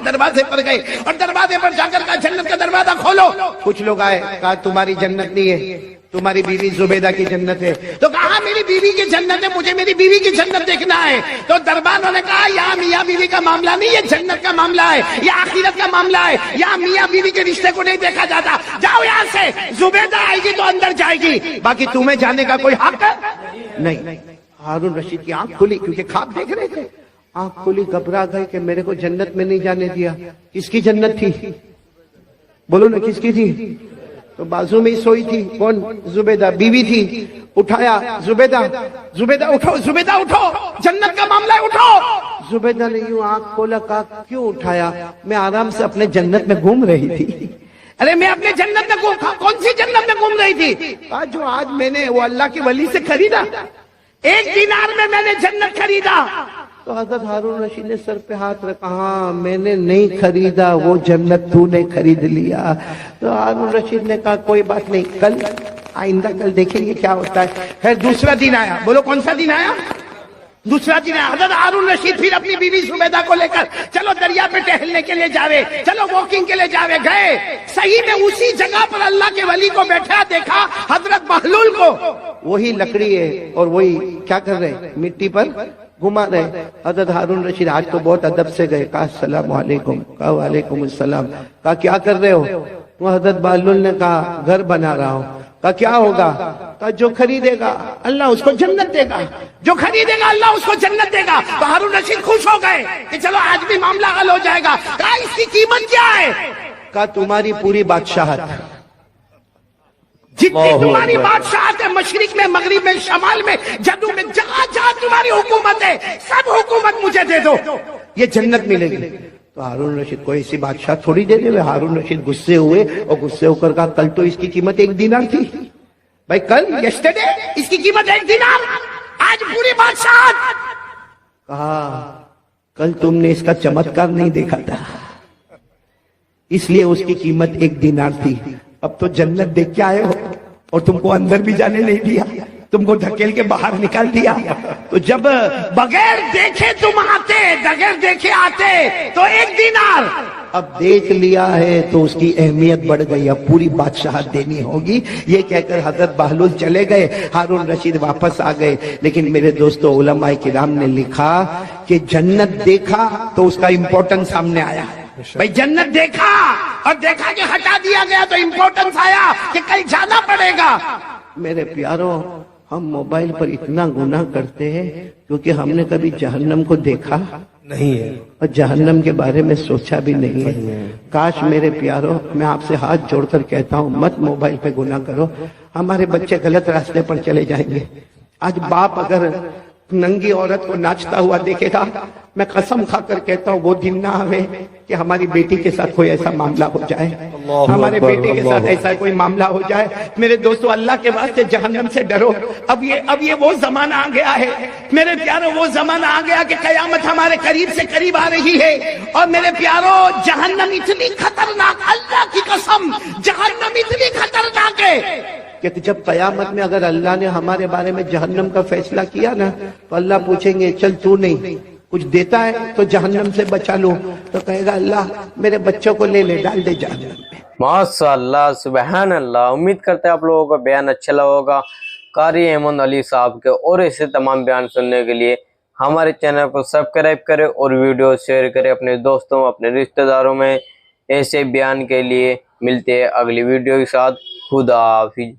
دروازے پر گئے، اور دروازے پر جا کر کہا جنت کا دروازہ کھولو. کچھ لوگ آئے، کہا تمہاری جنت نہیں ہے، تمہاری بیوی زبیدہ کی جنت ہے. تو کہا میری بیوی کی جنت ہے، مجھے میری بیوی کی جنت دیکھنا ہے. تو دربار نے کہا یہاں میاں بیوی کا معاملہ نہیں، یہ جنت کا معاملہ ہے، یہ آخرت کا معاملہ ہے، یہاں میاں بیوی کے رشتے کو نہیں دیکھا جاتا. جاؤ یہاں سے، زبیدہ آئے گی تو اندر جائے گی، باقی تمہیں جانے کا کوئی حق نہیں. ہارون رشید کی آنکھ کھلی، کیونکہ خواب دیکھ رہے تھے. آنکھ کھلی، گھبرا گئے کہ میرے کو جنت میں نہیں جانے دیا. کس کی جنت تھی؟ بولو نا کس کی تھی؟ تو بازو میں ہی سوئی تھی. کون؟ زبیدہ بیوی تھی. اٹھایا، زبیدہ اٹھو، زبیدہ اٹھو، جنت کا معاملہ ہے، اٹھو. زبیدہ نے یوں آنکھ کھولا، کہا کیوں اٹھایا؟ میں آرام سے اپنے جنت میں گھوم رہی تھی. ارے میں اپنے جنت میں کون سی جنت میں گھوم رہی تھی؟ جو آج میں نے وہ اللہ کے ولی سے خریدا، 1 دینار میں میں نے جنت خریدا. تو حضرت ہارون رشید نے سر پہ ہاتھ رکھا، ہاں میں نے نہیں خریدا، وہ جنت تو نے خرید لیا. تو ہارون رشید نے کہا کوئی بات نہیں، کل آئندہ کل دیکھیں گے کیا ہوتا ہے. پھر دوسرا دن آیا. بولو کون سا دن آیا؟ دوسرا دن آیا. حضرت ہارون رشید پھر اپنی بیوی زبیدہ کو لے کر چلو دریا پہ ٹہلنے کے لیے جاوے، چلو واکنگ کے لیے جاوے. گئے، صحیح میں اسی جگہ پر اللہ کے ولی کو بیٹھا دیکھا، حضرت بہلول کو. وہی لکڑی ہے اور وہی کیا کر رہے؟ مٹی پر گھما رہے. حضرت ہارون رشید آج تو بہت ادب سے گئے، کہا السلام علیکم. کہا وعلیکم السلام. کہا کیا کر رہے ہو؟ وہ حضرت بہلول نے کہا گھر بنا رہا ہوں. کہا کیا ہوگا؟ کہا جو خریدے گا اللہ اس کو جنت دے گا، جو خریدے گا اللہ اس کو جنت دے گا. تو ہارون رشید خوش ہو گئے کہ چلو آج بھی معاملہ حل ہو جائے گا. کہا اس کی قیمت کیا ہے؟ کہا تمہاری پوری بادشاہت، جتنی تمہاری بادشاہت ہے، مشرق میں، مغرب میں، شمال میں، جنوب میں، جہاں جہاں تمہاری حکومت ہے، سب حکومت مجھے دے دو، یہ جنت ملے گی. تو ہارون رشید کو ایسی بادشاہ تھوڑی دے دے. ہارون رشید غصے ہوئے اور غصے ہو کر کہا کل تو اس کی قیمت 1 دینار تھی. بھائی کل یسٹرڈے اس کی قیمت 1 دینار، آج پوری بادشاہت. کہا کل تم نے اس کا چمتکار نہیں دیکھا تھا، اس لیے اس کی قیمت 1 دینار تھی. اب تو جنت دیکھ کے آئے ہو اور تم کو اندر بھی جانے نہیں دیا، تم کو دھکیل کے باہر نکال دیا. تو جب بغیر دیکھے تم آتے، بغیر دیکھے آتے تو 1 دینار، اب دیکھ لیا ہے تو اس کی اہمیت بڑھ گئی، اب پوری بادشاہت دینی ہوگی. یہ کہہ کر حضرت بہلول چلے گئے، ہارون رشید واپس آ گئے. لیکن میرے دوستو علماء کرام نے لکھا کہ جنت دیکھا تو اس کا امپورٹنس سامنے آیا. بھائی جنت دیکھا اور دیکھا کہ ہٹا دیا گیا تو امپورٹنس آیا کہ کل جانا پڑے گا. میرے پیارو، ہم موبائل پر اتنا گناہ کرتے ہیں کیونکہ ہم نے کبھی جہنم کو دیکھا نہیں ہے اور جہنم کے بارے میں سوچا بھی نہیں ہے. کاش میرے پیارو، میں آپ سے ہاتھ جوڑ کر کہتا ہوں مت موبائل پہ گناہ کرو، ہمارے بچے غلط راستے پر چلے جائیں گے. آج باپ اگر ننگی عورت کو ناچتا ہوا دیکھے گا، میں قسم کھا کر کہتا ہوں وہ دن نہ آوے کہ ہماری بیٹی کے ساتھ کوئی ایسا معاملہ ہو جائے، ہمارے بیٹے کے ساتھ ایسا کوئی معاملہ ہو جائے. میرے دوستو اللہ کے واسطے جہنم سے ڈرو. اب یہ وہ زمانہ آ گیا ہے میرے پیارو، وہ زمانہ آ گیا کہ قیامت ہمارے قریب سے قریب آ رہی ہے. اور میرے پیارو جہنم اتنی خطرناک، اللہ کی قسم جہنم اتنی خطرناک ہے کہ جب قیامت میں اگر اللہ نے ہمارے بارے میں جہنم کا فیصلہ کیا نا تو اللہ پوچھیں گے چل تو نہیں کچھ دیتا ہے تو جہنم سے بچا لو، تو کہے گا اللہ میرے بچوں کو لے ڈال دے جہنم میں. ماشاء اللہ، سبحان اللہ. امید کرتے ہیں آپ لوگوں کو بیان اچھا لگا ہوگا قاری احمد علی صاحب کے، اور ایسے تمام بیان سننے کے لیے ہمارے چینل کو سبسکرائب کریں اور ویڈیو شیئر کریں اپنے دوستوں، اپنے رشتہ داروں میں. ایسے بیان کے لیے ملتے ہیں اگلی ویڈیو کے ساتھ. خدا حافظ.